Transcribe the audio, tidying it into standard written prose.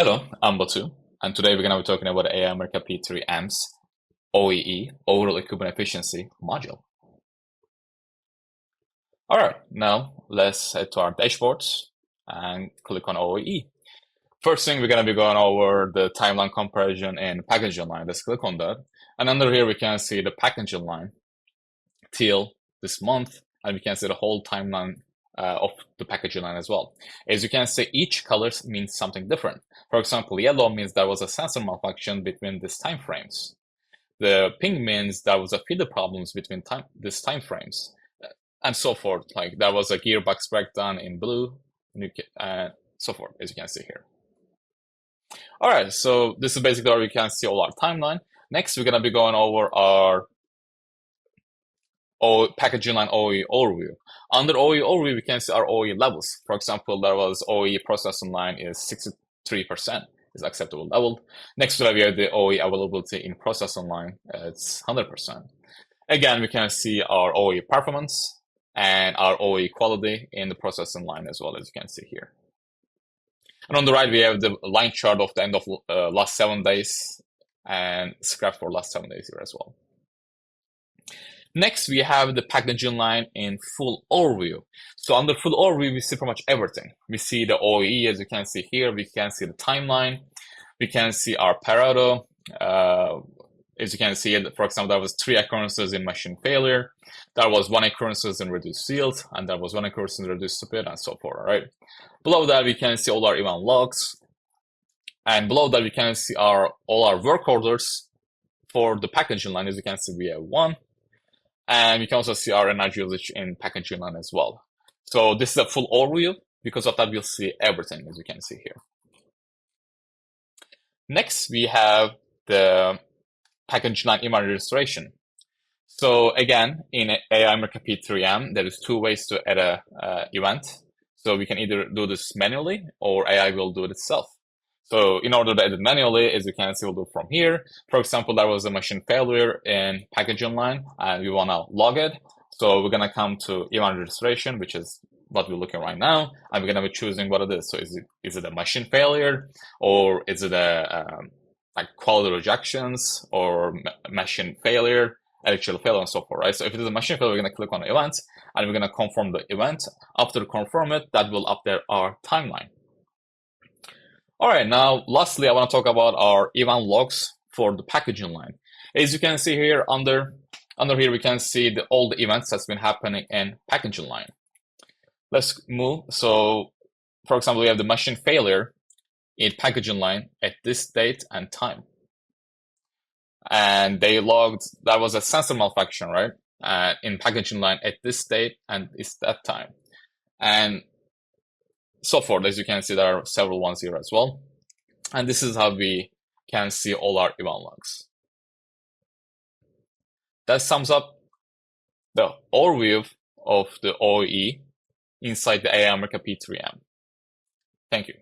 Hello, I'm Batu, and today we're going to be talking about Acumatica P3M's OEE, Overall Equipment Efficiency module. All right, now let's head to our dashboards and click on OEE. First thing, we're going to be going over the timeline comparison and packaging line. Let's click on that. And under here, we can see the packaging line till this month, and we can see the whole timeline of the packaging line as well. As you can see, each color means something different. For example, yellow means there was a sensor malfunction between these time frames. The pink means there was a feeder problems between these time frames, and so forth. Like there was a gearbox breakdown in blue, and so forth, as you can see here. All right, so this is basically where we can see all our timeline. Next, we're gonna be going over our packaging line OEE overview. Under OEE overview, we can see our OEE levels. For example, there was OEE processing line is 63% is acceptable level. Next to that, we have the OEE availability in processing line. It's 100%. Again, we can see our OEE performance and our OEE quality in the processing line as well, as you can see here. And on the right, we have the line chart of the end of last 7 days and scrap for last 7 days here as well. Next, we have the packaging line in full overview. So under full overview, we see pretty much everything. We see the OEE, as you can see here. We can see the timeline. We can see our Pareto. As you can see, for example, there was 3 occurrences in machine failure. There was 1 occurrence in reduced yield, and there was 1 occurrence in reduced speed, and so forth. Right. Below that, we can see all our event logs, and below that, we can see all our work orders for the packaging line. As you can see, we have 1. And we can also see our energy usage in packaging line as well. So this is a full overview. Because of that, we'll see everything, as you can see here. Next, we have the packaging line email registration. So again, in Acumatica P3M, there is 2 ways to add a event. So we can either do this manually or AI will do it itself. So in order to edit manually, as you can see, we'll do from here. For example, there was a machine failure in packaging line, and we want to log it. So we're going to come to event registration, which is what we're looking right now, and we're going to be choosing what it is. So is it a machine failure, or is it a like quality rejections, or machine failure, actual failure, and so forth, right? So if it is a machine failure, we're going to click on the event, and we're going to confirm the event. After confirm it, that will update our timeline. All right, now lastly, I want to talk about our event logs for the packaging line. As you can see here, under here, we can see all the events that's been happening in packaging line. Let's move. So, for example, we have the machine failure in packaging line at this date and time. And they logged, that was a sensor malfunction, right? In packaging line at this date and it's that time. And so forth. As you can see, there are several ones here as well. And this is how we can see all our event logs. That sums up the overview of the OEE inside the Acumatica P3M. Thank you.